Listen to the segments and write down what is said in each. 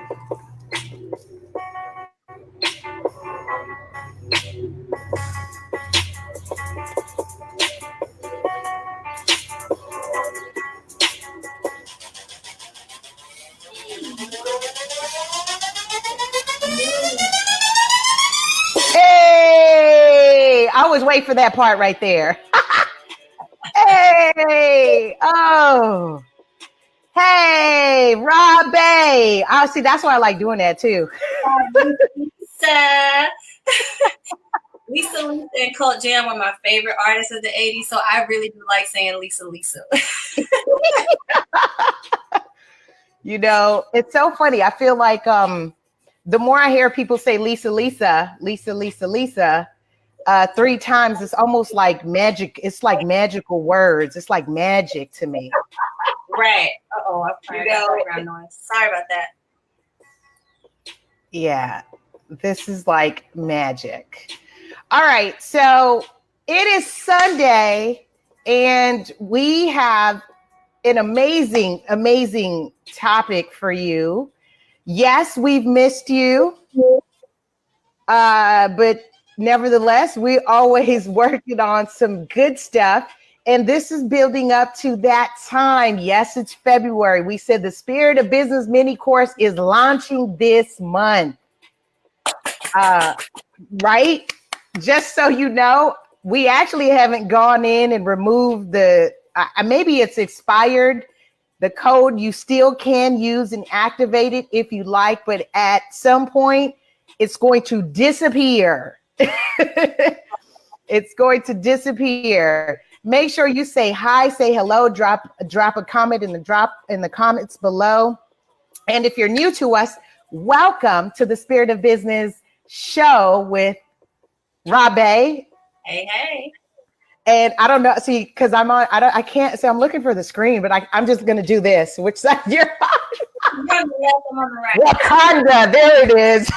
Hey, I was waiting for that part right there. Hey, oh, hey, Robbie. Oh, see, that's why I like doing that too. Lisa. Lisa and Cult Jam were my favorite artists of the 80s, so I really do like saying Lisa. You know, it's so funny. I feel like the more I hear people say Lisa, 3 times, it's almost like magic. It's like magical words. It's like magic to me. Right. Uh-oh, I'm trying background noise. Sorry about that. Yeah, this is like magic. All right, so it is Sunday, and we have an amazing topic for you. Yes, we've missed you, but nevertheless, we're always working on some good stuff. And this is building up to that time. Yes, it's February. We said the Spirit of Business mini course is launching this month. Right? Just so you know, we actually haven't gone in and removed the, maybe it's expired. The code you still can use and activate it if you like, but at some point it's going to disappear. It's going to disappear. Make sure you say hi, say hello, drop a comment in the comments below. And if you're new to us, welcome to the Spirit of Business show with Robbie. Hey. And I don't know, see, because I can't say I'm looking for the screen, but I'm just going to do this. Which side you're on? I'm on the right. Wakanda, there it is.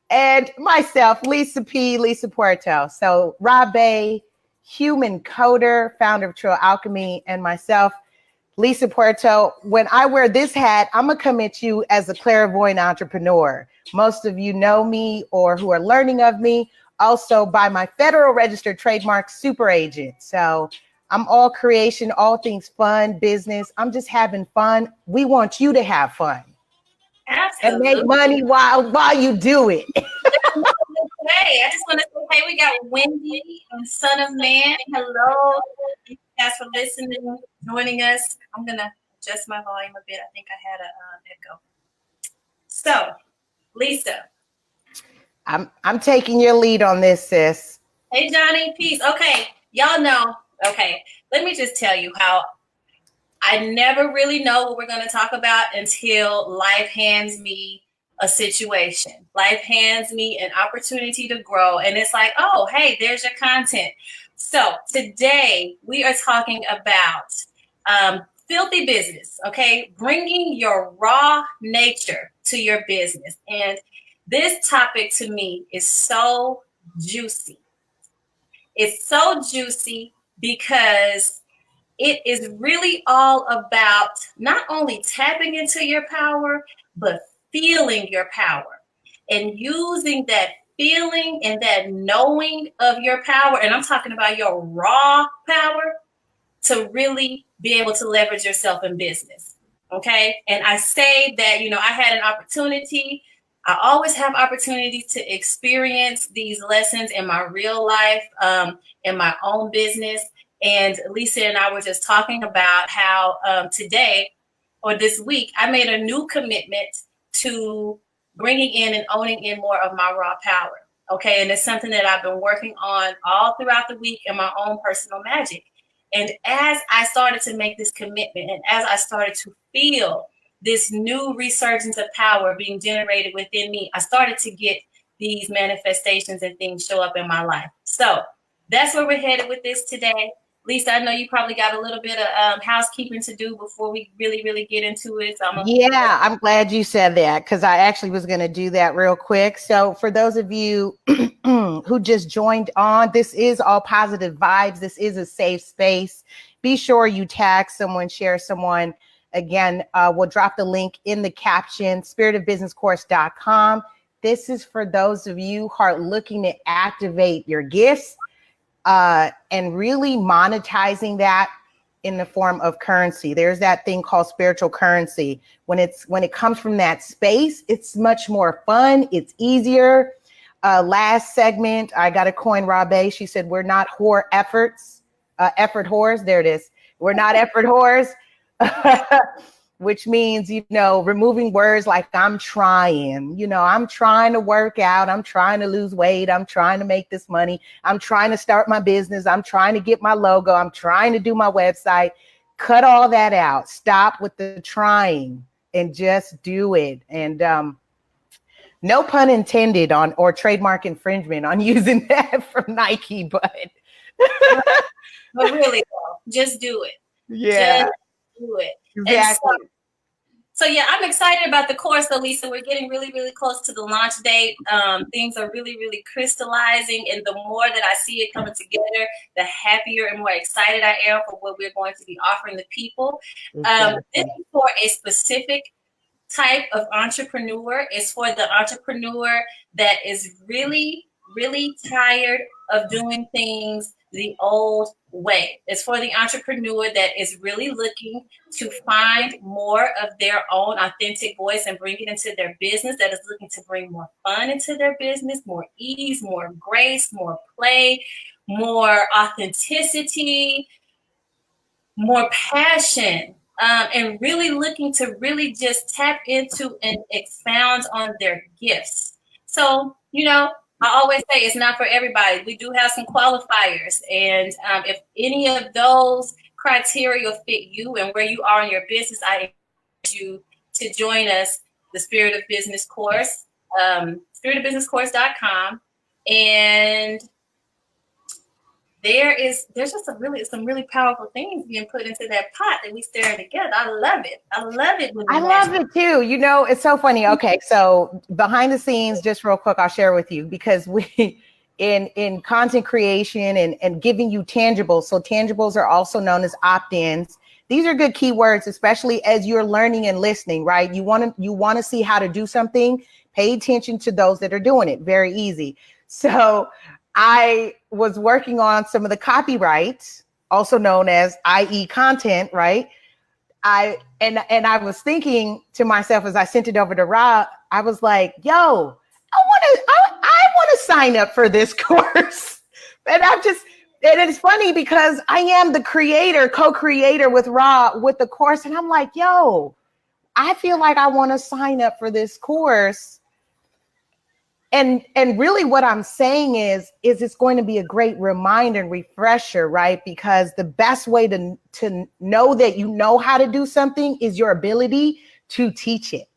And myself, Lisa Puerto. So Robbie, human coder, founder of True Alchemy, and myself, Lisa Puerto. When I wear this hat, I'm going to come at you as a clairvoyant entrepreneur. Most of you know me or who are learning of me also by my federal registered trademark super agent. So I'm all creation, all things fun, business. I'm just having fun. We want you to have fun. Absolutely. And make money while you do it. Hey, I just want to say, hey, we got Wendy and Son of Man. Hello. Thank you guys for listening, joining us. I'm going to adjust my volume a bit. I think I had an echo. So, Lisa. I'm taking your lead on this, sis. Hey, Johnny, peace. Okay, y'all know. Okay, let me just tell you how I never really know what we're going to talk about until life hands me a situation. Life hands me an opportunity to grow. And it's like, oh, hey, there's your content. So today we are talking about filthy business, okay? Bringing your raw nature to your business. And this topic to me is so juicy. It's so juicy because it is really all about not only tapping into your power, but feeling your power and using that feeling and that knowing of your power. And I'm talking about your raw power to really be able to leverage yourself in business. Okay. And I say that, I had an opportunity. I always have opportunities to experience these lessons in my real life, in my own business. And Lisa and I were just talking about how today or this week, I made a new commitment to bringing in and owning in more of my raw power. Okay. And it's something that I've been working on all throughout the week in my own personal magic. And as I started to make this commitment and as I started to feel this new resurgence of power being generated within me, I started to get these manifestations and things show up in my life. So that's where we're headed with this today. Lisa, I know you probably got a little bit of housekeeping to do before we really get into it. So I'm glad you said that because I actually was going to do that real quick. So for those of you who just joined on, this is all positive vibes. This is a safe space. Be sure you tag someone, share someone. Again, we'll drop the link in the caption, spiritofbusinesscourse.com. This is for those of you who are looking to activate your gifts and really monetizing that in the form of currency. There's that thing called spiritual currency. When it comes from that space, it's much more fun. It's easier. Last segment, I got a coin Rabe. She said, we're not effort whores. There it is. We're not effort whores, which means, removing words like I'm trying, I'm trying to work out. I'm trying to lose weight. I'm trying to make this money. I'm trying to start my business. I'm trying to get my logo. I'm trying to do my website. Cut all that out. Stop with the trying and just do it. And, no pun intended on or trademark infringement on using that from Nike, but really, just do it. Yeah, just do it. Exactly. So yeah, I'm excited about the course, though, Lisa. We're getting really, really close to the launch date. Things are really, really crystallizing, and the more that I see it coming together, the happier and more excited I am for what we're going to be offering the people. This is for a specific type of entrepreneur. Is for the entrepreneur that is really, really tired of doing things the old way. It's for the entrepreneur that is really looking to find more of their own authentic voice and bring it into their business, that is looking to bring more fun into their business, more ease, more grace, more play, more authenticity, more passion. And really looking to really just tap into and expound on their gifts. So, I always say it's not for everybody. We do have some qualifiers. And if any of those criteria fit you and where you are in your business, I encourage you to join us, the Spirit of Business course, spiritofbusinesscourse.com. And there's just some really powerful things being put into that pot that we stir together. I love it. I love it too. It's so funny. Okay, so behind the scenes, just real quick, I'll share with you, because we in content creation and giving you tangibles. So tangibles are also known as opt-ins. These are good keywords, especially as you're learning and listening, right? You want to see how to do something. Pay attention to those that are doing it. Very easy. So I was working on some of the copyright, also known as IE content, right? I was thinking to myself as I sent it over to Rob, I was like, yo, I want to sign up for this course. And it's funny because I am the co-creator with Rob with the course. And I'm like, yo, I feel like I want to sign up for this course. And really what I'm saying is it's going to be a great reminder and refresher, right? Because the best way to know that you know how to do something is your ability to teach it.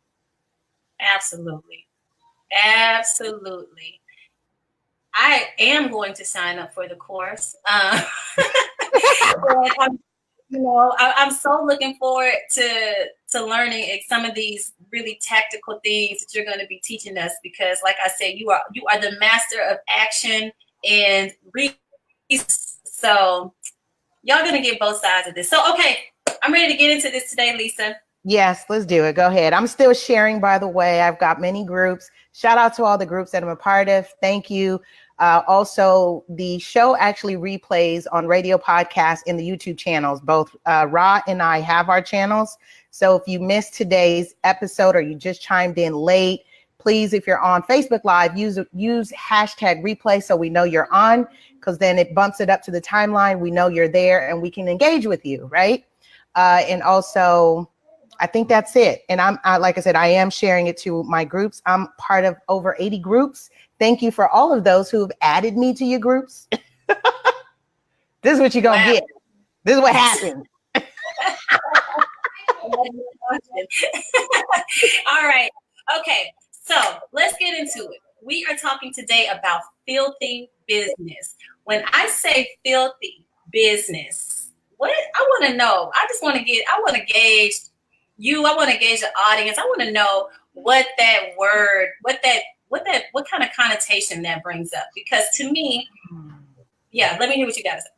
Absolutely. I am going to sign up for the course. I'm so looking forward to learning some of these really tactical things that you're going to be teaching us, because like I said, you are the master of action and so y'all going to get both sides of this. So, okay, I'm ready to get into this today, Lisa. Yes, let's do it. Go ahead. I'm still sharing, by the way. I've got many groups. Shout out to all the groups that I'm a part of. Thank you. Also, the show actually replays on radio podcasts in the YouTube channels. Both Ra and I have our channels. So if you missed today's episode or you just chimed in late, please, if you're on Facebook Live, use hashtag replay so we know you're on, because then it bumps it up to the timeline. We know you're there and we can engage with you, right? And also, I think that's it. And like I said, I am sharing it to my groups. I'm part of over 80 groups. Thank you for all of those who have added me to your groups. This is what you're going to get. This is what happened. All right. Okay. So let's get into it. We are talking today about filthy business. When I say filthy business, what I want to know, I want to gauge you. I want to gauge the audience. I want to know what that word, what kind of connotation that brings up. Because to me, yeah, let me hear what you got to say.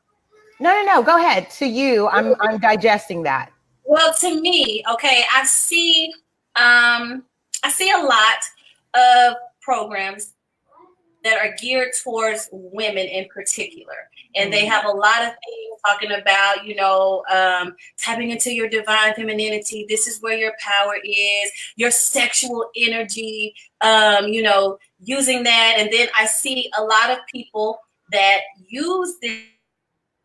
No. Go ahead. To you, I'm digesting that. Well, to me, okay, I see a lot of programs that are geared towards women in particular. And they have a lot of things talking about, tapping into your divine femininity. This is where your power is, your sexual energy, using that. And then I see a lot of people that use this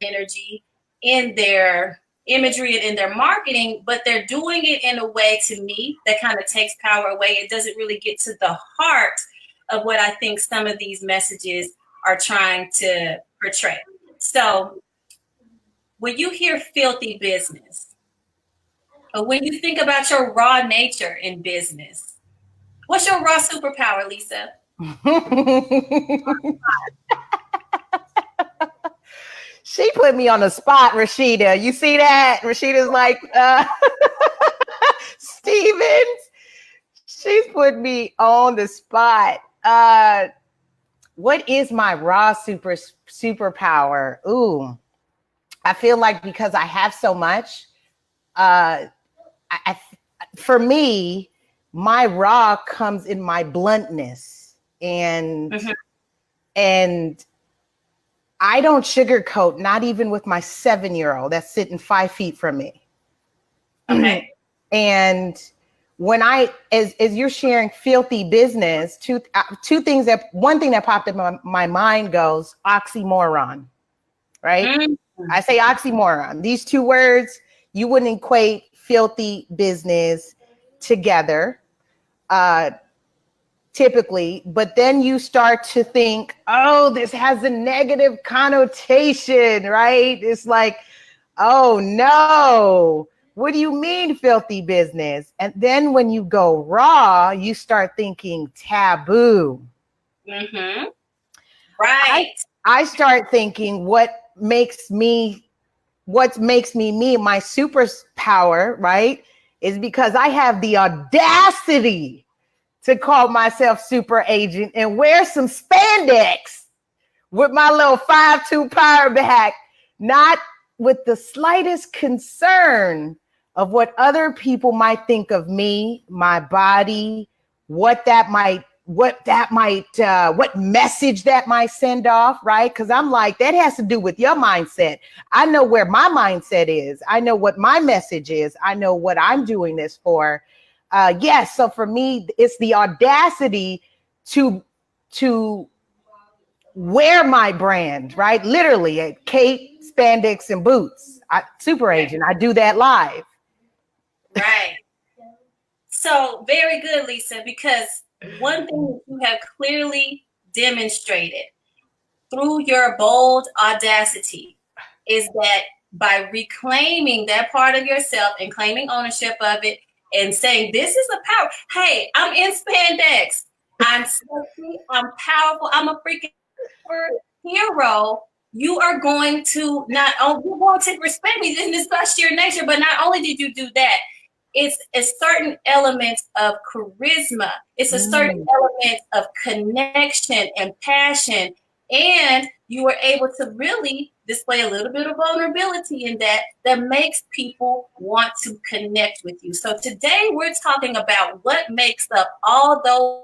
energy in their imagery and in their marketing, but they're doing it in a way, to me, that kind of takes power away. It doesn't really get to the heart of what I think some of these messages are trying to portray. So when you hear filthy business, or when you think about your raw nature in business, what's your raw superpower, Lisa? She put me on the spot, Rashida. You see that? Rashida's like, Stevens. She's put me on the spot. What is my raw superpower? Ooh, I feel like because I have so much, for me, my raw comes in my bluntness, and and I don't sugarcoat, not even with my 7-year-old that's sitting 5 feet from me. Okay. And when as you're sharing filthy business, two things one thing that popped in my mind goes oxymoron, right? Mm-hmm. I say oxymoron. These two words, you wouldn't equate filthy business together, typically, but then you start to think, oh, this has a negative connotation, right? It's like, oh no, what do you mean filthy business? And then when you go raw, you start thinking taboo. Mm-hmm. Right. I start thinking what makes me me, my superpower, right? Is because I have the audacity to call myself super agent and wear some spandex with my little 5'2" power back, not with the slightest concern of what other people might think of me, my body, what message that might send off, right? Because I'm like, that has to do with your mindset. I know where my mindset is. I know what my message is. I know what I'm doing this for. Yes, so for me, it's the audacity to wear my brand, right? Literally, at Kate, spandex, and boots. Super agent. I do that live. Right. So very good, Lisa, because one thing that you have clearly demonstrated through your bold audacity is that by reclaiming that part of yourself and claiming ownership of it and saying, this is a power. Hey, I'm in spandex. I'm sexy. I'm powerful. I'm a freaking hero. You are going to not only you're going to respect me in this by sheer nature, but not only did you do that, it's a certain element of charisma. It's a certain element of connection and passion. And you were able to really display a little bit of vulnerability in that makes people want to connect with you. So today we're talking about what makes up all those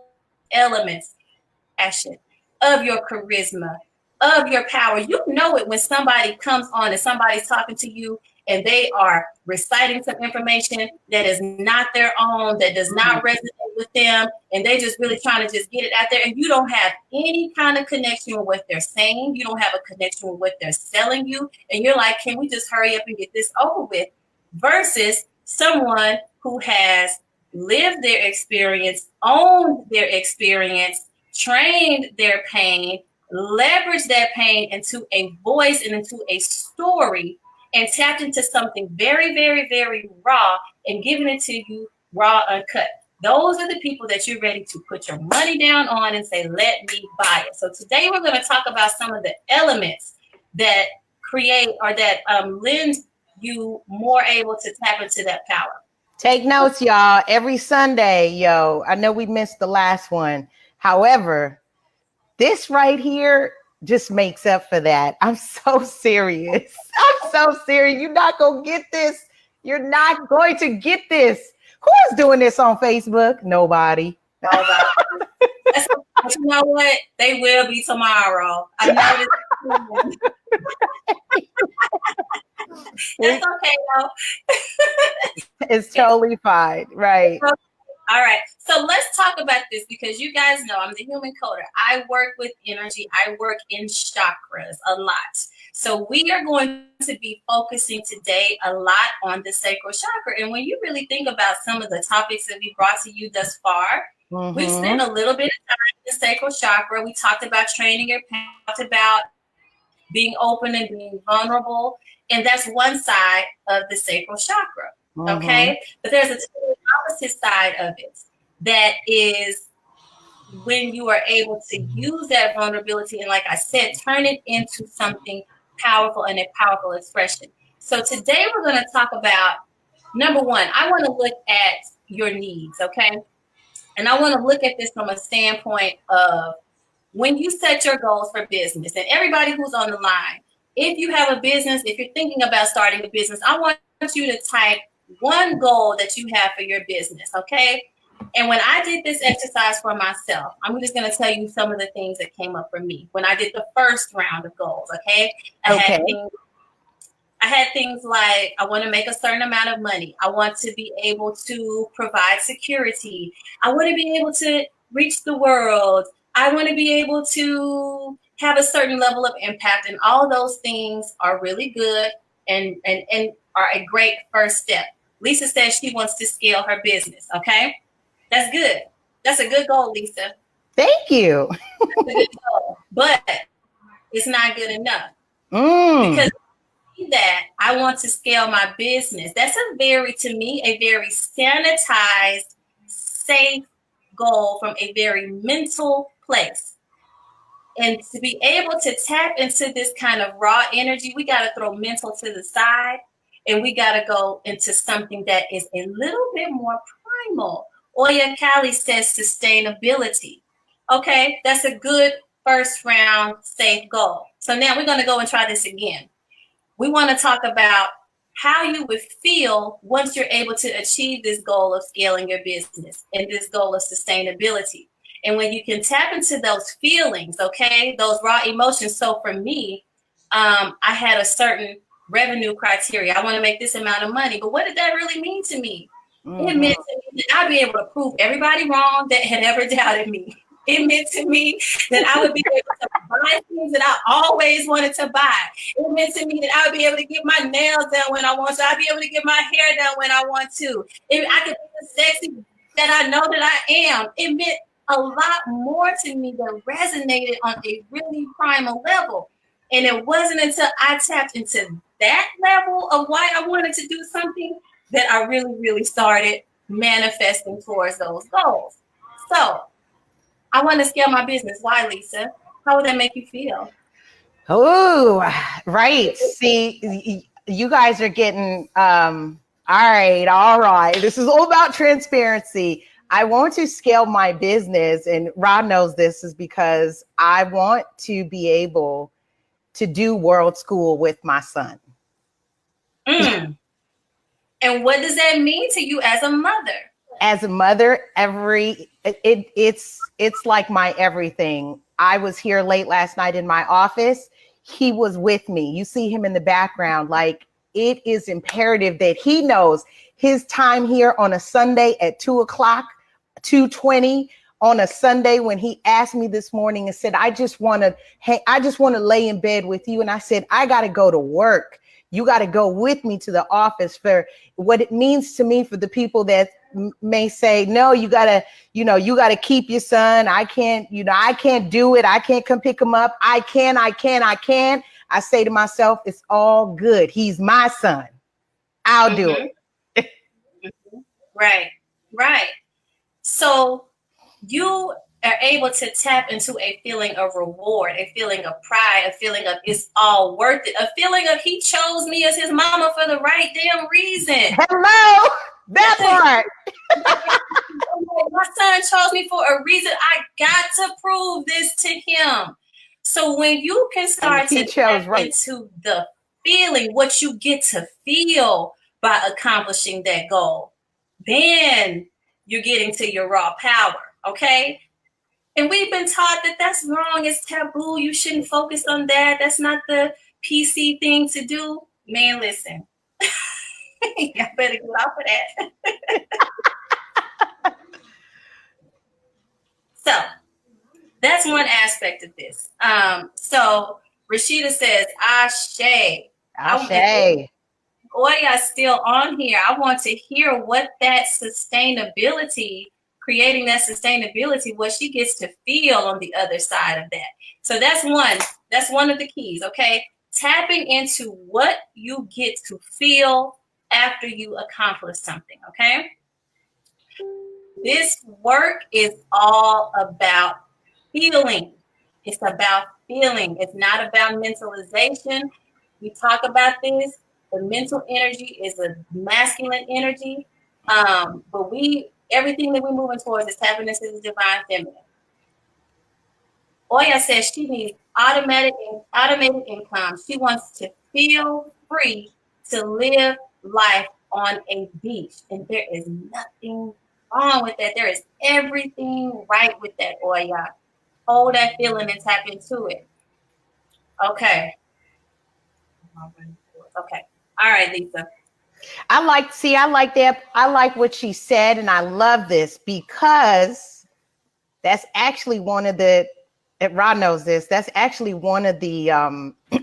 elements, passion, of your charisma, of your power. You know it when somebody comes on and somebody's talking to you and they are reciting some information that is not their own, that does not resonate with them, and they just really trying to just get it out there, and you don't have any kind of connection with what they're saying. You don't have a connection with what they're selling you, and you're like, can we just hurry up and get this over with? Versus someone who has lived their experience, owned their experience, trained their pain, leveraged that pain into a voice and into a story, and tapped into something very, very, very raw and giving it to you raw, uncut. Those are the people that you're ready to put your money down on and say, let me buy it. So today we're going to talk about some of the elements that create or that lend you more able to tap into that power. Take notes, y'all. Every Sunday, I know we missed the last one. However, this right here just makes up for that. I'm so serious. I'm so serious. You're not going to get this. You're not going to get this. Who is doing this on Facebook? Nobody. But you know what? They will be tomorrow. I know this. That's okay, though. It's totally fine. Right. All right. So let's talk about this because you guys know I'm the human coder. I work with energy. I work in chakras a lot. So we are going to be focusing today a lot on the sacral chakra. And when you really think about some of the topics that we brought to you thus far, we've spent a little bit of time in the sacral chakra. We talked about training your parents, talked about being open and being vulnerable. And that's one side of the sacral chakra. Okay. But there's a totally opposite side of it that is when you are able to use that vulnerability and, like I said, turn it into something powerful and a powerful expression. So today we're going to talk about, number one, I want to look at your needs. Okay. And I want to look at this from a standpoint of when you set your goals for business, and everybody who's on the line, if you have a business, if you're thinking about starting a business, I want you to type one goal that you have for your business, okay? And when I did this exercise for myself, I'm just going to tell you some of the things that came up for me when I did the first round of goals, okay? I had things like I want to make a certain amount of money. I want to be able to provide security. I want to be able to reach the world. I want to be able to have a certain level of impact. And all those things are really good and are a great first step. Lisa says she wants to scale her business. Okay. That's good. That's a good goal, Lisa. Thank you. That's a good goal. But it's not good enough. Because that I want to scale my business. That's to me, a very sanitized, safe goal from a very mental place. And to be able to tap into this kind of raw energy, we got to throw mental to the side and we got to go into something that is a little bit more primal. Oya Kali says sustainability. Okay, that's a good first round safe goal. So now we're going to go and try this again. We want to talk about how you would feel once you're able to achieve this goal of scaling your business and this goal of sustainability. And when you can tap into those feelings, okay, those raw emotions. So for me, I had a certain revenue criteria. I want to make this amount of money. But what did that really mean to me? It meant to me that I'd be able to prove everybody wrong that had ever doubted me. It meant to me that I would be able to buy things that I always wanted to buy. It meant to me that I would be able to get my nails done when I want to. I'd be able to get my hair done when I want to. I could be the sexy that I know that I am. It meant a lot more to me that resonated on a really primal level. And it wasn't until I tapped into that level of why I wanted to do something that I really, really started manifesting towards those goals. So I want to scale my business. Why, Lisa? How would that make you feel? Oh, right. See, you guys are getting, all right. This is all about transparency. I want to scale my business, and Rod knows this is because I want to be able to do world school with my son. And what does that mean to you as a mother? As a mother, it's like my everything. I was here late last night in my office. He was with me. You see him in the background. Like, it is imperative that he knows his time here on a Sunday at 2:00, 2:20 on a Sunday, when he asked me this morning and said, I just want to lay in bed with you. And I said, I got to go to work. You got to go with me to the office. For what it means to me, for the people that may say, no, you got to keep your son. I can't do it. I can't come pick him up. I can. I say to myself, it's all good. He's my son. I'll do it. Right. So you are able to tap into a feeling of reward, a feeling of pride, a feeling of it's all worth it, a feeling of he chose me as his mama for the right damn reason. Hello, that part. My son chose me for a reason. I got to prove this to him. So when you can start to tap into the feeling, what you get to feel by accomplishing that goal. Then you're getting to your raw power, okay? And we've been taught that that's wrong, it's taboo, you shouldn't focus on that, that's not the PC thing to do. Man, listen, I better get off of that. So that's one aspect of this. So Rashida says, Ashe. Ashe. Oya's still on here. I want to hear what that sustainability, creating that sustainability, what she gets to feel on the other side of that. So that's one of the keys, okay? Tapping into what you get to feel after you accomplish something, okay? This work is all about feeling. It's about feeling. It's not about mentalization. We talk about this. The mental energy is a masculine energy. But everything that we're moving towards is tapping into the divine feminine. Oya says she needs automated income. She wants to feel free to live life on a beach. And there is nothing wrong with that. There is everything right with that, Oya. Hold that feeling and tap into it. Okay. Okay. All right, Lisa. I like that. I like what she said, and I love this because that's actually one of the, Rod knows this, that's actually one of the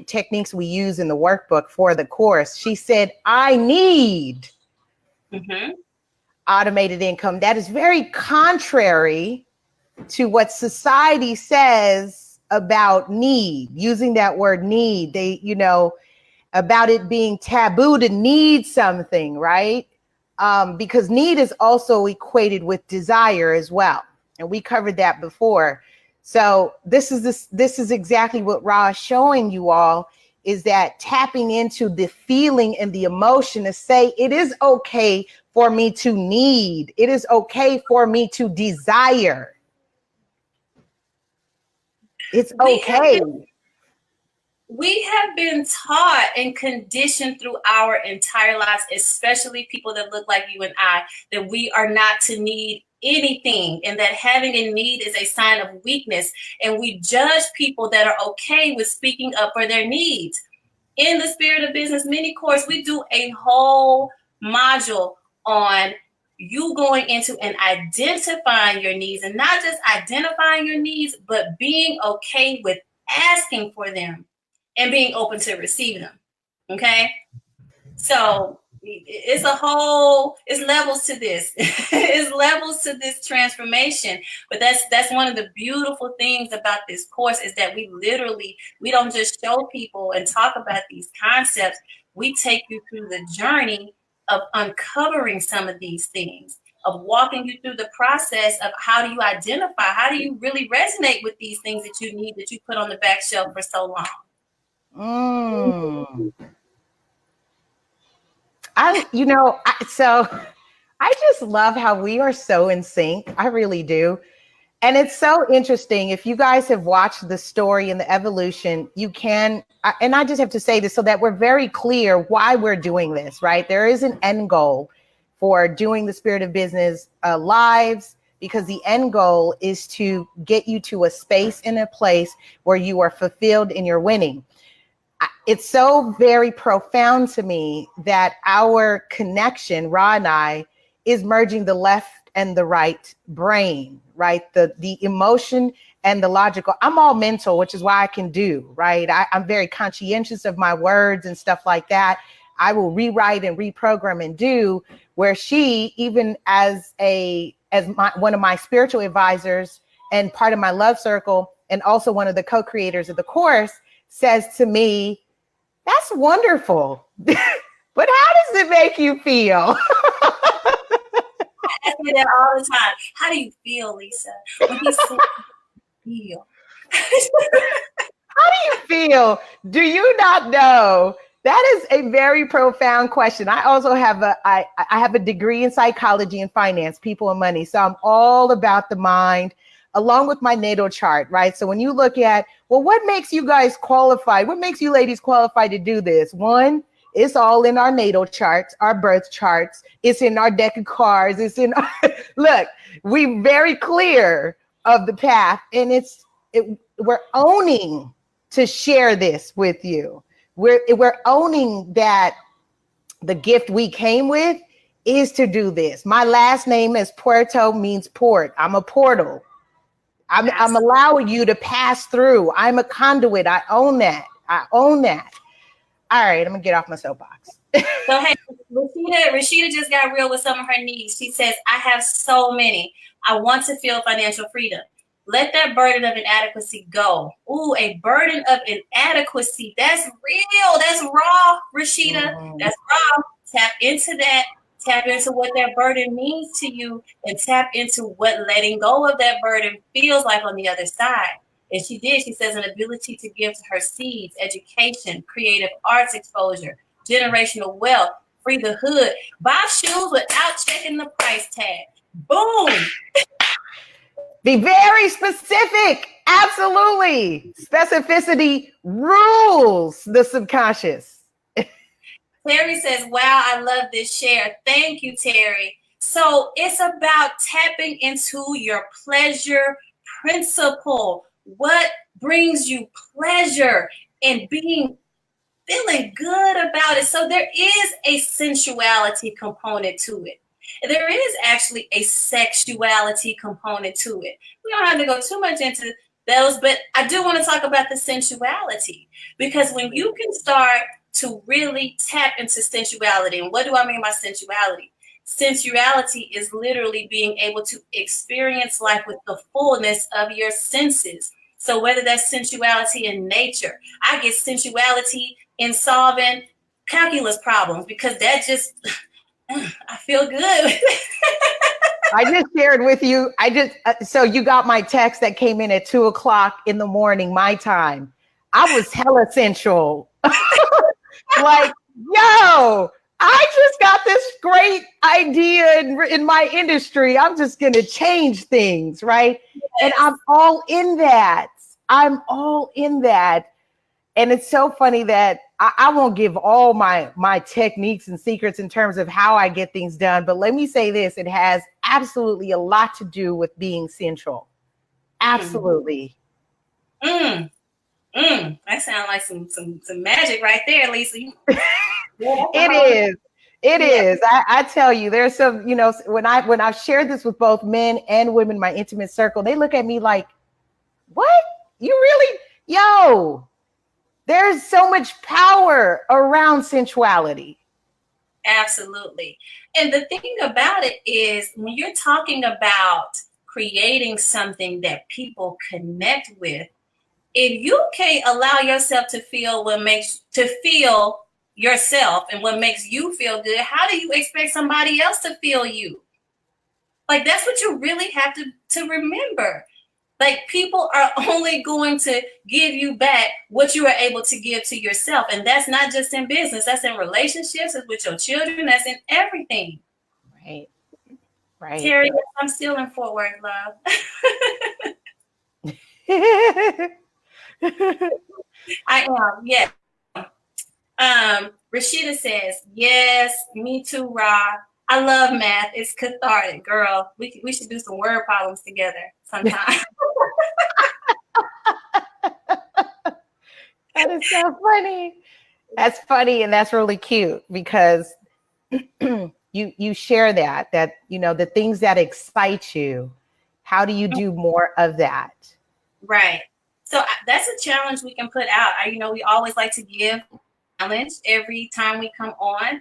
techniques we use in the workbook for the course. She said, I need automated income. That is very contrary to what society says about need, using that word need. They, about it being taboo to need something, right? Because need is also equated with desire as well. And we covered that before. So this is exactly what Ra is showing you all, is that tapping into the feeling and the emotion to say, it is okay for me to need. It is okay for me to desire. It's okay. We have been taught and conditioned through our entire lives, especially people that look like you and I, that we are not to need anything and that having a need is a sign of weakness. And we judge people that are okay with speaking up for their needs. In the Spirit of Business mini course, we do a whole module on you going into and identifying your needs, and not just identifying your needs, but being okay with asking for them and being open to receive them. Okay. So it's levels to this. It's levels to this transformation. But that's one of the beautiful things about this course, is that we don't just show people and talk about these concepts. We take you through the journey of uncovering some of these things, of walking you through the process of how do you identify, how do you really resonate with these things that you need, that you put on the back shelf for so long. So I just love how we are so in sync. I really do. And it's so interesting. If you guys have watched the story and the evolution, you can, and I just have to say this so that we're very clear why we're doing this, right? There is an end goal for doing the Spirit of Business lives, because the end goal is to get you to a space and a place where you are fulfilled and you're winning. It's so very profound to me that our connection, Ra and I, is merging the left and the right brain, right? The emotion and the logical. I'm all mental, which is why I can do, right? I'm very conscientious of my words and stuff like that. I will rewrite and reprogram and do, where she, even as one of my spiritual advisors and part of my love circle, and also one of the co-creators of the course, says to me, that's wonderful. But how does it make you feel? I say that all the time. How do you feel, Lisa? When he said feel. How do you feel? Do you not know? That is a very profound question. I also have I have a degree in psychology and finance, people and money. So I'm all about the mind, along with my natal chart, right? So when you look at, well, what makes you guys qualified? What makes you ladies qualified to do this? One It's all in our natal charts, our birth charts. It's in our deck of cards. It's in our, look, we're very clear of the path, and we're owning to share this with you. We're owning that the gift we came with is to do this. My last name is Puerto, means port. I'm a portal. I'm allowing you to pass through. I'm a conduit. I own that. I own that. All right, I'm gonna get off my soapbox. So hey, Rashida just got real with some of her needs. She says, I have so many. I want to feel financial freedom. Let that burden of inadequacy go. Ooh, a burden of inadequacy. That's real. That's raw, Rashida. That's raw. Tap into that. Tap into what that burden means to you, and tap into what letting go of that burden feels like on the other side. And she did. She says an ability to give to her seeds, education, creative arts exposure, generational wealth, free the hood, buy shoes without checking the price tag. Boom. Be very specific. Absolutely. Specificity rules the subconscious. Terry says, wow, I love this share. Thank you, Terry. So it's about tapping into your pleasure principle. What brings you pleasure and feeling good about it. So there is a sensuality component to it. There is actually a sexuality component to it. We don't have to go too much into those, but I do want to talk about the sensuality, because when you can start to really tap into sensuality, and what do I mean by sensuality? Sensuality is literally being able to experience life with the fullness of your senses. So whether that's sensuality in nature, I get sensuality in solving calculus problems, because that just, I feel good. I just shared with you. So you got my text that came in at 2:00 in the morning, my time. I was hella sensual. Like, yo, I just got this great idea in my industry. I'm just going to change things, right? Yes. And I'm all in that. And it's so funny that I won't give all my techniques and secrets in terms of how I get things done. But let me say this. It has absolutely a lot to do with being sensual. Absolutely. That sounds like some magic right there, Lisa. It is. I tell you, there's some, when I've shared this with both men and women in my intimate circle, they look at me like, what? You really? Yo, there's so much power around sensuality. Absolutely. And the thing about it is, when you're talking about creating something that people connect with, if you can't allow yourself to feel yourself and what makes you feel good, how do you expect somebody else to feel you? Like, that's what you really have to remember. Like, people are only going to give you back what you are able to give to yourself. And that's not just in business. That's in relationships. It's with your children. That's in everything. Right. Terry, I'm still in Fort Worth, love. I am, yeah. Rashida says, yes, me too, Rob. I love math. It's cathartic, girl. We should do some word problems together sometime. That is so funny. That's funny, and that's really cute, because you share that the things that excite you. How do you do more of that? Right. So that's a challenge we can put out. We always like to give a challenge every time we come on.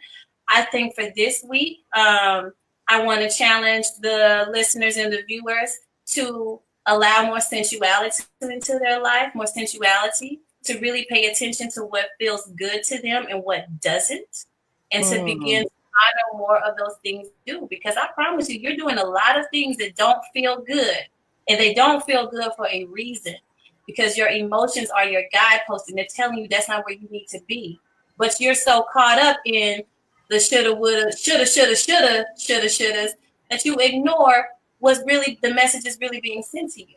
I think for this week, I want to challenge the listeners and the viewers to allow more sensuality into their life, more sensuality, to really pay attention to what feels good to them and what doesn't, and to begin to honor more of those things too. Because I promise you, you're doing a lot of things that don't feel good, and they don't feel good for a reason, because your emotions are your guideposts, and they're telling you that's not where you need to be. But you're so caught up in the shoulda, woulda, shouldas that you ignore what's really the message is really being sent to you.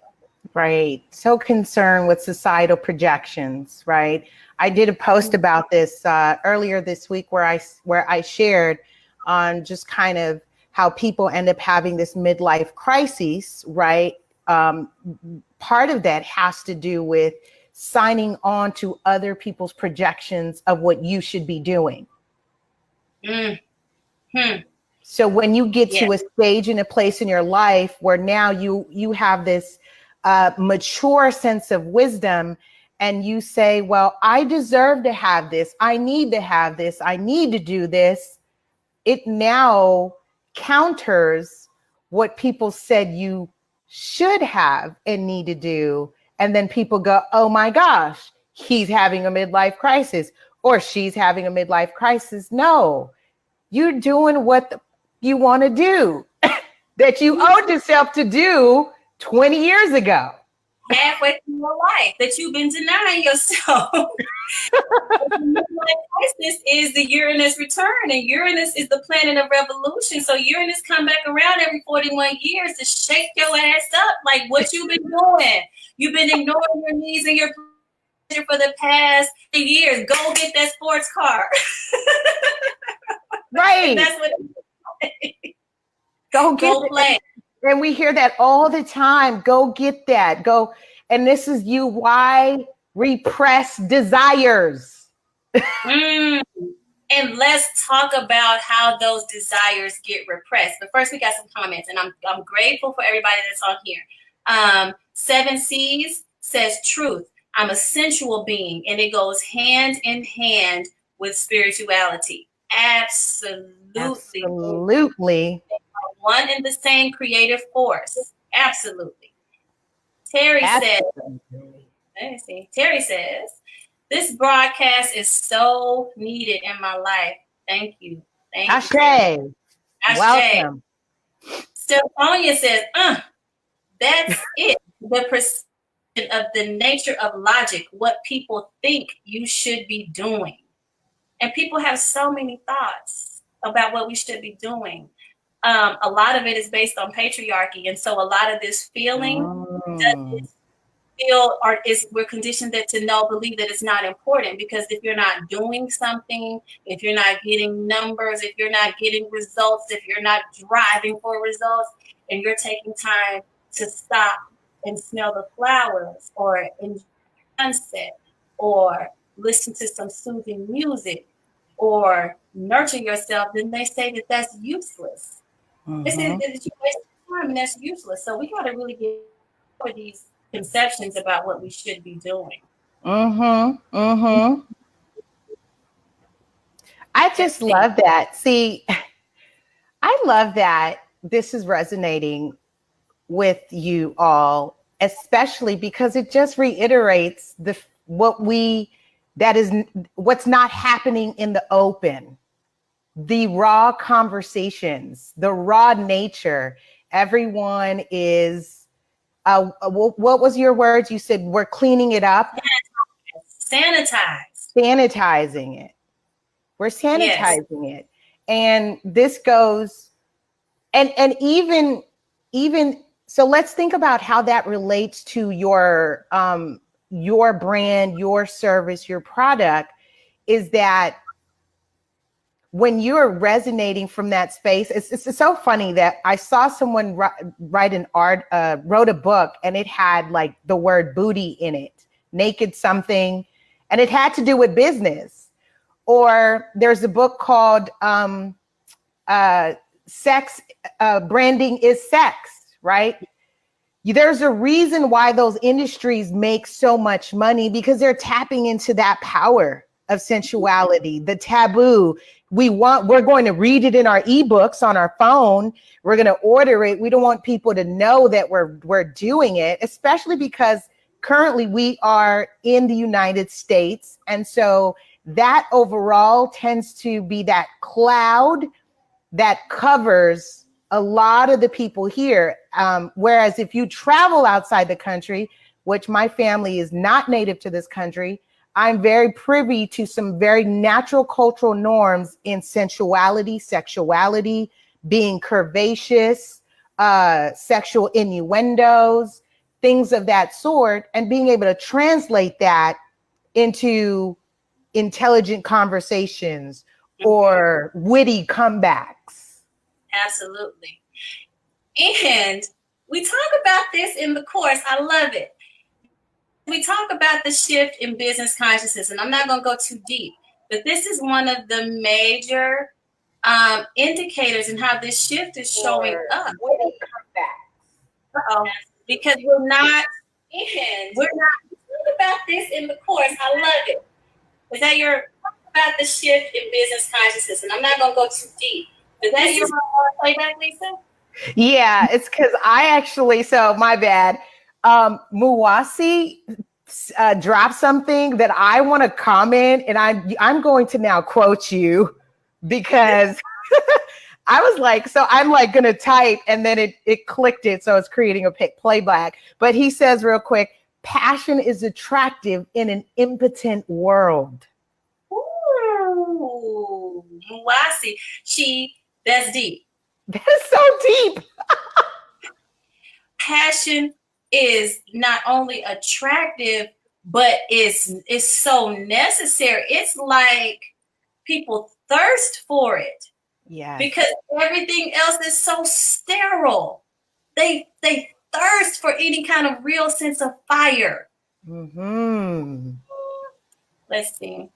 Right. So concerned with societal projections, right? I did a post about this earlier this week where I shared on just kind of how people end up having this midlife crisis, right? Part of that has to do with signing on to other people's projections of what you should be doing. Mm-hmm. So when you get to a stage and a place in your life where now you have this mature sense of wisdom, and you say, well, I deserve to have this. I need to have this. I need to do this. It now counters what people said you should have and need to do. And then people go, oh my gosh, he's having a midlife crisis or she's having a midlife crisis. No, you're doing what you want to do that you owed yourself to do 20 years ago. Halfway through your life that you've been denying yourself. Midlife crisis is the Uranus return, and Uranus is the planet of revolution. So Uranus come back around every 41 years to shake your ass up. Like, what you've been doing? You've been ignoring your needs and your pleasure for the past years. Go get that sports car. Right. That's what Go play. And we hear that all the time. Go get that. Go. And this is you. Why repress desires? And let's talk about how those desires get repressed. But first, we got some comments, and I'm grateful for everybody that's on here. 7 C's says truth. I'm a sensual being, and it goes hand in hand with spirituality. Absolutely. One and the same creative force. Absolutely. Terry says, this broadcast is so needed in my life. Thank you. Thank you. Welcome. Stephonia says, that's it. The perception of the nature of logic, what people think you should be doing. And people have so many thoughts about what we should be doing. A lot of it is based on patriarchy. And so a lot of this feeling we're conditioned to believe that it's not important, because if you're not doing something, if you're not getting numbers, if you're not getting results, if you're not driving for results, and you're taking time to stop and smell the flowers or enjoy the sunset or listen to some soothing music or nurture yourself, then they say that that's useless. They say that you waste time and that's useless. So we got to really get over these conceptions about what we should be doing. I just love that. See, I love that this is resonating with you all, especially because it just reiterates what's not happening in the open. The raw conversations, the raw nature. Everyone is, what was your words? You said we're cleaning it up. Sanitizing it. We're sanitizing it. And this goes, and even, so let's think about how that relates to your brand, your service, your product, is that when you're resonating from that space, it's so funny that I saw someone wrote a book, and it had like the word booty in it, naked something, and it had to do with business. Or there's a book called Sex, Branding is Sex, right? There's a reason why those industries make so much money, because they're tapping into that power of sensuality, the taboo. We're going to read it in our ebooks on our phone. We're going to order it. We don't want people to know that we're doing it, especially because currently we are in the United States. And so that overall tends to be that cloud that covers a lot of the people here. Whereas if you travel outside the country, which my family is not native to this country, I'm very privy to some very natural cultural norms in sensuality, sexuality, being curvaceous, sexual innuendos, things of that sort, and being able to translate that into intelligent conversations or witty comebacks. Absolutely. And we talk about this in the course. I love it. We talk about the shift in business consciousness, and I'm not going to go too deep, but this is one of the major indicators in how this shift is showing up. Witty comebacks. Uh-oh. Because we're not talking about this in the course. I love it. Is that your about the shift in business consciousness? And I'm not going to go too deep. Is that your playback, Lisa? Yeah, it's because I actually, so my bad. Muwasi dropped something that I want to comment, and I'm going to now quote you because I was like, so I'm like going to type, and then it clicked it, so it's creating a playback. But he says real quick, passion is attractive in an impotent world. Ooh, Muwasi. That's deep. That is so deep. Passion is not only attractive, but it's so necessary. It's like people thirst for it. Yeah. Because everything else is so sterile. They thirst for any kind of real sense of fire. Mm-hmm. Let's see.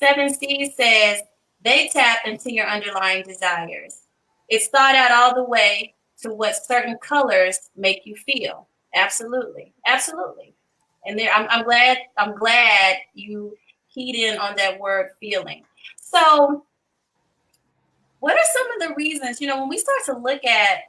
7C says they tap into your underlying desires. It's thought out all the way to what certain colors make you feel. Absolutely. Absolutely. And there, I'm glad you keyed in on that word feeling. So what are some of the reasons, when we start to look at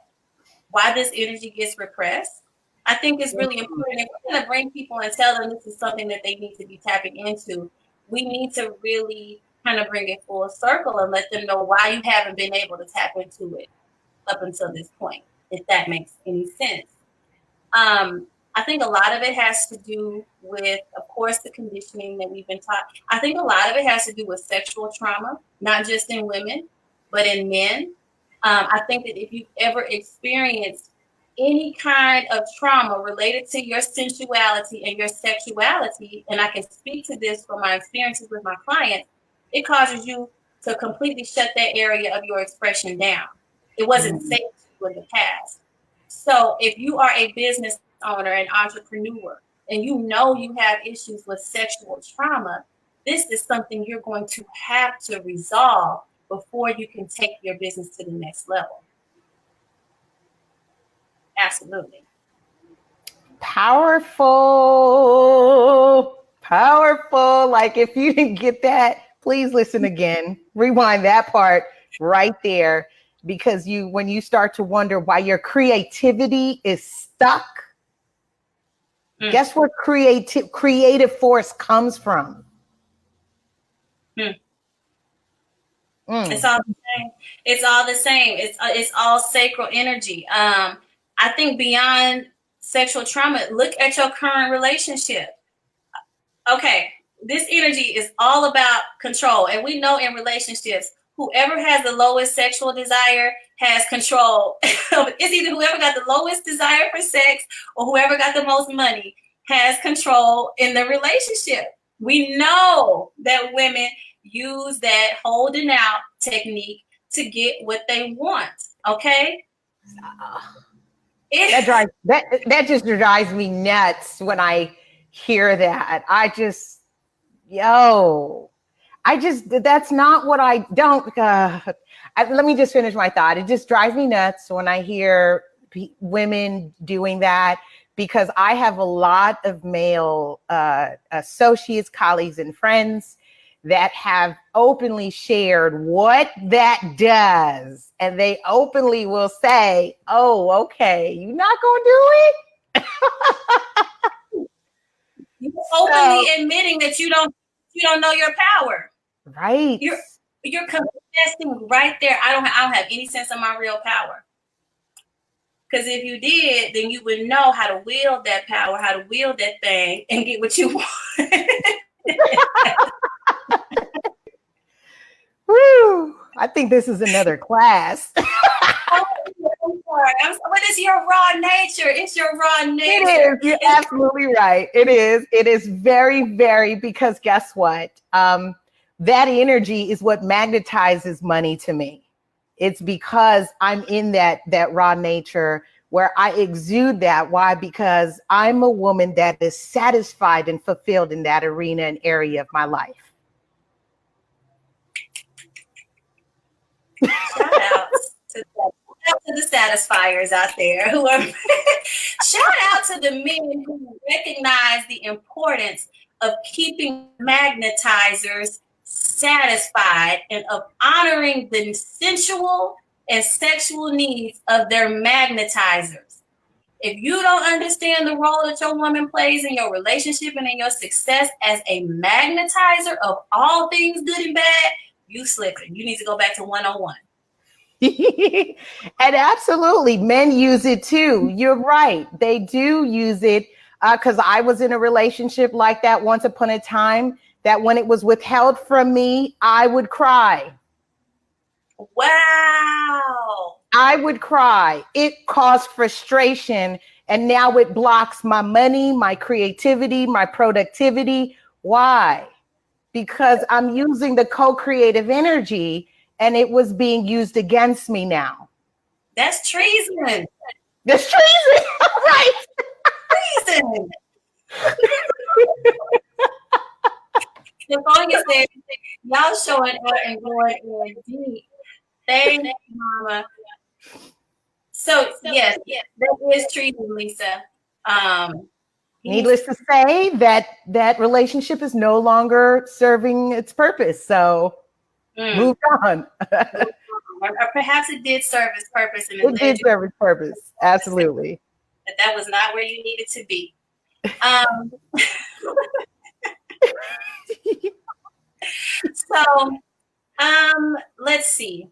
why this energy gets repressed? I think it's really important. If we're going to bring people and tell them this is something that they need to be tapping into, we need to really kind of bring it full circle and let them know why you haven't been able to tap into it up until this point, if that makes any sense. I think a lot of it has to do with, of course, the conditioning that we've been taught. I think a lot of it has to do with sexual trauma, not just in women, but in men. I think that if you've ever experienced any kind of trauma related to your sensuality and your sexuality, and I can speak to this from my experiences with my clients, it causes you to completely shut that area of your expression down. It wasn't safe in the past. So if you are a business owner and entrepreneur, and you have issues with sexual trauma, this is something you're going to have to resolve before you can take your business to the next level. Absolutely. Powerful. Like if you didn't get that, please listen again. Rewind that part right there, because when you start to wonder why your creativity is stuck, guess where creative force comes from? It's all the same. It's all the same. It's all sacral energy. I think beyond sexual trauma, look at your current relationship. Okay, this energy is all about control, and we know in relationships, whoever has the lowest sexual desire has control. It's either whoever got the lowest desire for sex or whoever got the most money has control in the relationship. We know that women use that holding out technique to get what they want. Okay? That just drives me nuts when I hear that. That's not what I don't. Let me just finish my thought. It just drives me nuts when I hear women doing that, because I have a lot of male associates, colleagues, and friends that have openly shared what that does. And they openly will say, oh, okay, you're not going to do it? You're openly admitting that you don't know your power. Right. You're confessing right there. I don't have any sense of my real power. Because if you did, then you would know how to wield that power, how to wield that thing and get what you want. Woo! I think this is another class. What is your raw nature? It's your raw nature. It is. You're absolutely right. It is. It is very, very, because guess what? That energy is what magnetizes money to me. It's because I'm in that raw nature where I exude that. Why? Because I'm a woman that is satisfied and fulfilled in that arena and area of my life. Shout out to the satisfiers out there who are shout out to the men who recognize the importance of keeping magnetizers satisfied and of honoring the sensual and sexual needs of their magnetizers. If you don't understand the role that your woman plays in your relationship and in your success as a magnetizer of all things good and bad, you slipping. You need to go back to 101. And absolutely, men use it too. You're right. They do use it, because I was in a relationship like that once upon a time, that when it was withheld from me, I would cry. Wow. I would cry. It caused frustration. And now it blocks my money, my creativity, my productivity. Why? Because I'm using the co-creative energy and it was being used against me now. That's treason. That's treason, right? Treason. Livonia said, y'all showing up and going in deep. Thank you, Mama. So, yes, that is treason, Lisa. Needless to say, that relationship is no longer serving its purpose. So moved on. Or perhaps it did serve its purpose. And it did serve its purpose. Absolutely. But that was not where you needed to be. So, let's see.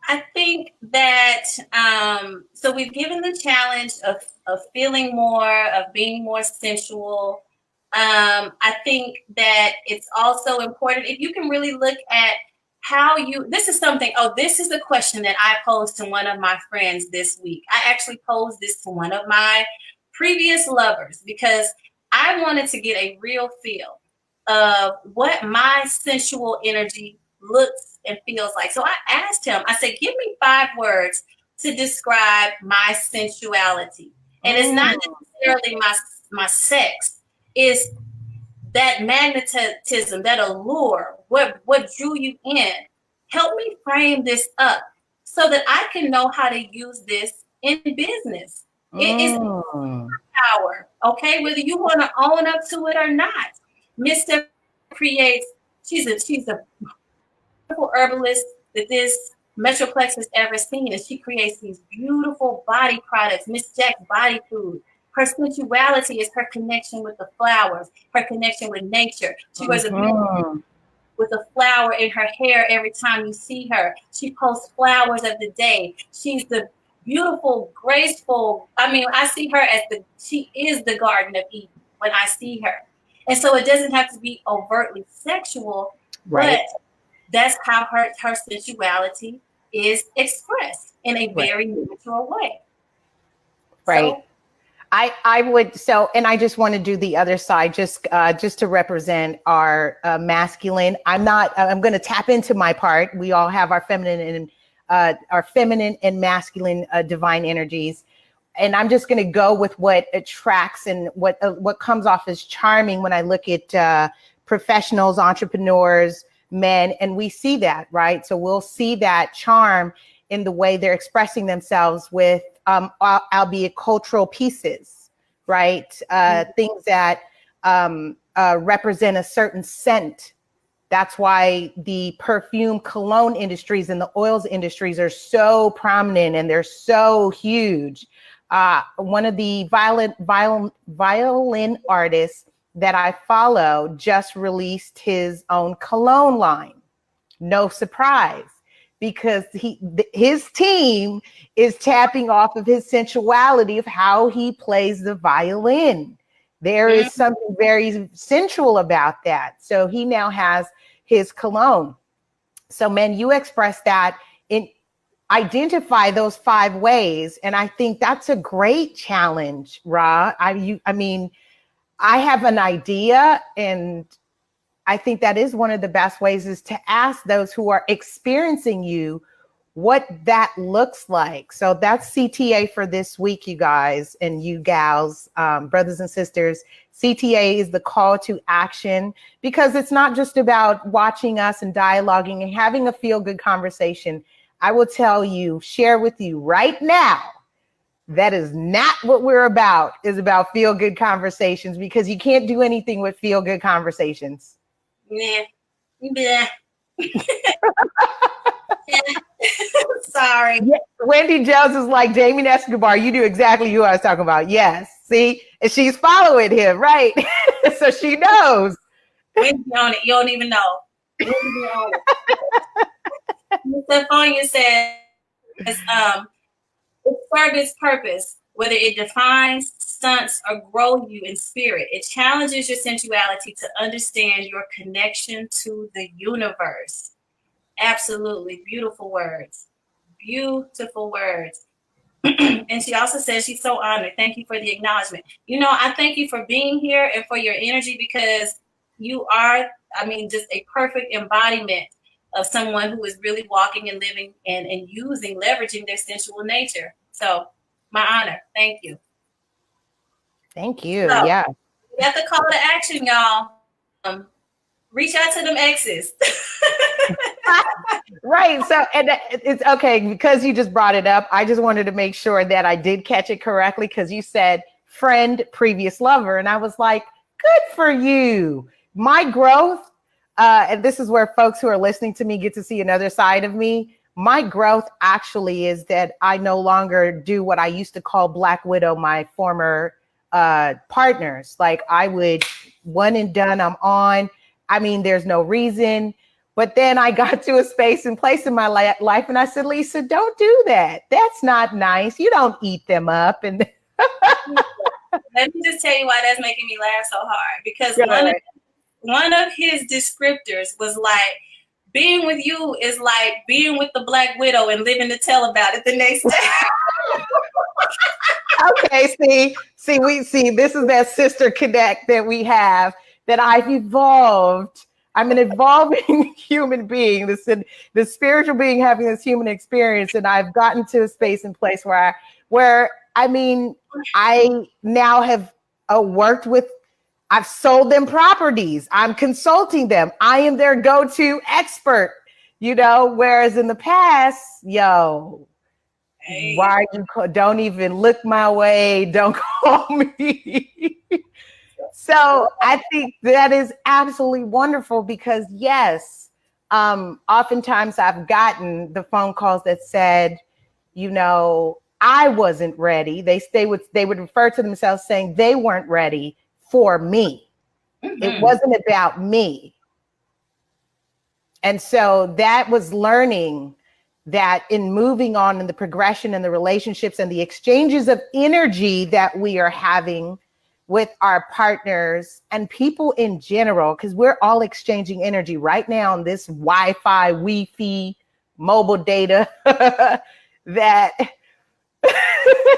I think that, so we've given the challenge of feeling more, of being more sensual. I think that it's also important if you can really look at how this is the question that I posed to one of my friends this week. I actually posed this to one of my previous lovers because I wanted to get a real feel of what my sensual energy looks and feels like. So I asked him, I said, give me 5 words to describe my sensuality. And it's not necessarily my sex, it's that magnetism, that allure, what drew you in. Help me frame this up so that I can know how to use this in business. It is power, okay? Whether you want to own up to it or not. Miss Steph creates, she's a beautiful herbalist that this Metroplex has ever seen, and she creates these beautiful body products. Miss Jack's Body Food. Her sensuality is her connection with the flowers, her connection with nature. She wears a beautiful with a flower in her hair every time you see her. She posts flowers of the day. She's the beautiful, graceful. I mean, I see her as she is the Garden of Eden when I see her. And so it doesn't have to be overtly sexual, right, but that's how her sensuality is expressed in a very natural way. Right. So, I would, and I just want to do the other side, just to represent our masculine. I'm going to tap into my part. We all have our feminine and masculine divine energies. And I'm just going to go with what attracts and what comes off as charming when I look at professionals, entrepreneurs, men, and we see that, right? So we'll see that charm in the way they're expressing themselves with, albeit cultural pieces, right? Things that represent a certain scent. That's why the perfume cologne industries and the oils industries are so prominent and they're so huge. One of the violin artists that I follow just released his own cologne line. No surprise, because his team is tapping off of his sensuality of how he plays the violin. There is something very sensual about that. So he now has his cologne. So men, you express that in identify those 5 ways. And I think that's a great challenge, Ra. I mean, I have an idea, and I think that is one of the best ways, is to ask those who are experiencing you what that looks like. So that's CTA for this week, you guys and you gals, brothers and sisters. CTA is the call to action, because it's not just about watching us and dialoguing and having a feel-good conversation. I will tell you, share with you right now, that is not what we're about. Is about feel-good conversations, because you can't do anything with feel-good conversations. Yeah. Yeah. Sorry. Yeah. Wendy Jones is like, Jamie Escobar, you knew exactly who I was talking about. Yes. See? And she's following him, right? So she knows. Wendy on it. You don't even know. Wendy on it. Mr. Fonia says, it serves its purpose, whether it defines, stunts, or grows you in spirit. It challenges your sensuality to understand your connection to the universe. Absolutely. Beautiful words. Beautiful words. And she also says she's so honored. Thank you for the acknowledgement. You know, I thank you for being here and for your energy, because you are, I mean, just a perfect embodiment of someone who is really walking and living and using, leveraging their sensual nature. So my honor. Thank you. Thank you. So, yeah. We got the call to action, y'all. Reach out to them exes. Right. So, and it's okay, because you just brought it up. I just wanted to make sure that I did catch it correctly, because you said friend, previous lover. And I was like, good for you. My growth, and this is where folks who are listening to me get to see another side of me. My growth actually is that I no longer do what I used to call Black Widow, my former partners. Like, I would one and done, I'm on. I mean, there's no reason. But then I got to a space and place in my life, and I said, Lisa, don't do that. That's not nice. You don't eat them up. And let me just tell you why that's making me laugh so hard. Because one of his descriptors was like, being with you is like being with the Black Widow and living to tell about it the next day. Okay, see, this is that sister connect that we have, that I've evolved. I'm an evolving human being, the spiritual being having this human experience. And I've gotten to a space and place where I mean, I now have worked with, I've sold them properties. I'm consulting them. I am their go-to expert, you know, whereas in the past, yo, hey, why you don't even look my way. Don't call me. So I think that is absolutely wonderful, because yes, oftentimes I've gotten the phone calls that said, you know, I wasn't ready. They would refer to themselves saying they weren't ready for me. Mm-hmm. It wasn't about me. And so that was learning that in moving on in the progression and the relationships and the exchanges of energy that we are having with our partners and people in general, because we're all exchanging energy right now on this Wi-Fi, Wi-Fi, mobile data that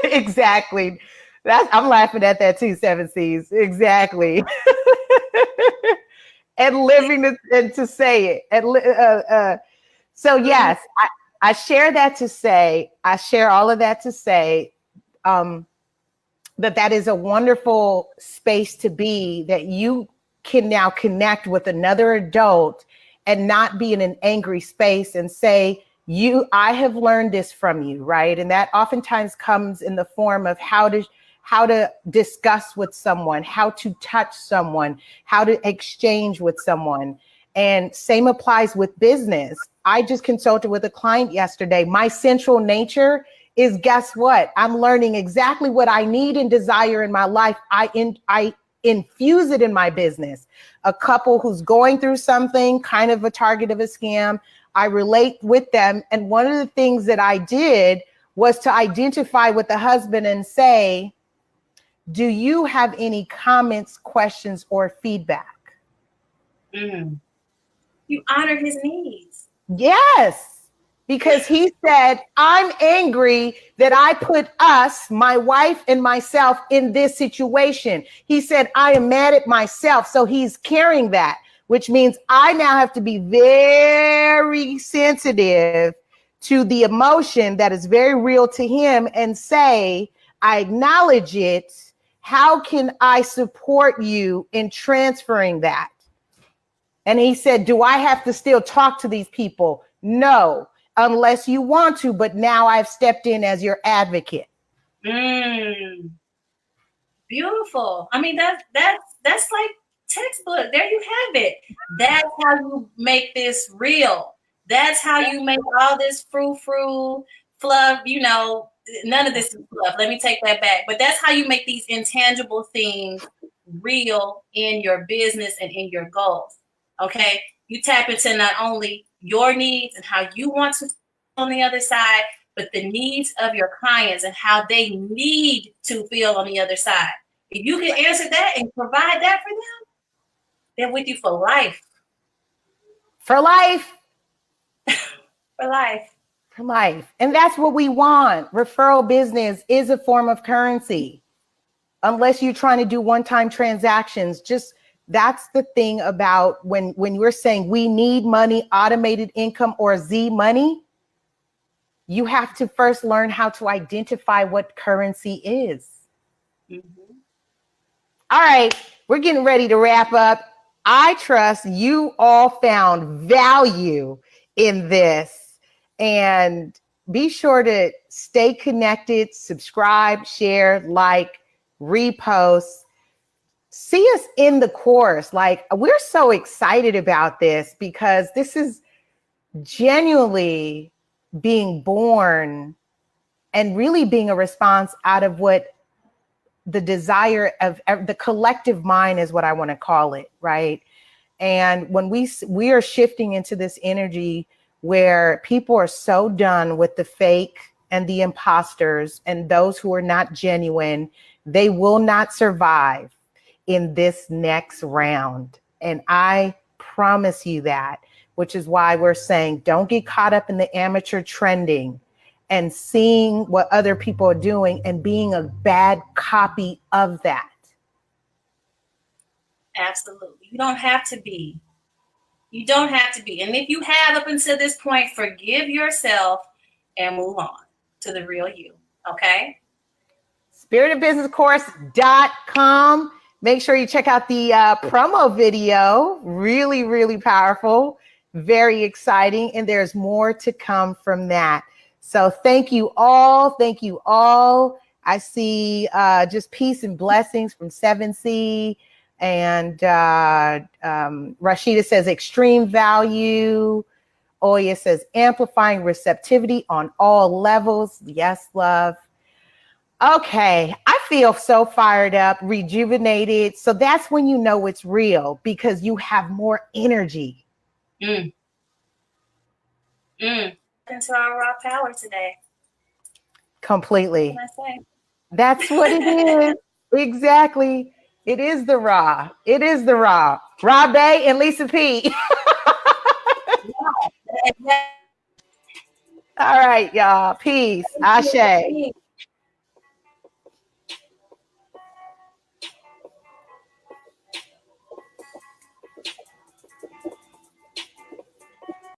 exactly. I'm laughing at that too, 7Cs. Exactly. And living to say it. And so yes, I share that to say, I share all of that to say that is a wonderful space to be, that you can now connect with another adult and not be in an angry space and say, I have learned this from you, right? And that oftentimes comes in the form of how to discuss with someone, how to touch someone, how to exchange with someone. And same applies with business. I just consulted with a client yesterday. My central nature is, guess what? I'm learning exactly what I need and desire in my life. I infuse it in my business. A couple who's going through something, kind of a target of a scam, I relate with them. And one of the things that I did was to identify with the husband and say, do you have any comments, questions, or feedback? Mm. You honor his needs. Yes. because he said, I'm angry that I put us, my wife and myself, in this situation. He said, I am mad at myself. So he's carrying that, which means I now have to be very sensitive to the emotion that is very real to him and say, I acknowledge it. How can I support you in transferring that? And he said, do I have to still talk to these people? No, unless you want to, but now I've stepped in as your advocate. Beautiful. I mean, that's like textbook. There you have it. That's how you make this real. That's how you make all this frou fluff. You know, none of this is fluff. Let me take that back. But that's how you make these intangible things real in your business and in your goals. Okay, you tap into not only your needs and how you want to on the other side, but the needs of your clients and how they need to feel on the other side. If you can answer that and provide that for them, they're with you for life. For life. For life. For life. And that's what we want. Referral business is a form of currency. Unless you're trying to do one-time transactions, just that's the thing about when we're saying we need money, automated income, or Z money, you have to first learn how to identify what currency is. Mm-hmm. All right, we're getting ready to wrap up. I trust you all found value in this, and be sure to stay connected, subscribe, share, like, repost. See us in the course. Like, we're so excited about this because this is genuinely being born and really being a response out of what the desire of the collective mind is, what I want to call it, right? And when we are shifting into this energy where people are so done with the fake and the imposters and those who are not genuine, they will not survive in this next round. And I promise you that, which is why we're saying don't get caught up in the amateur trending and seeing what other people are doing and being a bad copy of that. Absolutely. You don't have to be. You don't have to be. And if you have up until this point, forgive yourself and move on to the real you. Okay? spiritedbusinesscourse.com. Make sure you check out the promo video. Really, really powerful. Very exciting. And there's more to come from that. So thank you all. Thank you all. I see just peace and blessings from 7C. And Rashida says extreme value. Oya says amplifying receptivity on all levels. Yes, love. Okay, I feel so fired up, rejuvenated. So that's when you know it's real, because you have more energy. Into our raw power today. Completely. What can I say? That's what it is. Exactly. It is the raw. It is the raw. Rob Bay and Lisa P. All right, y'all. Peace. Ashe.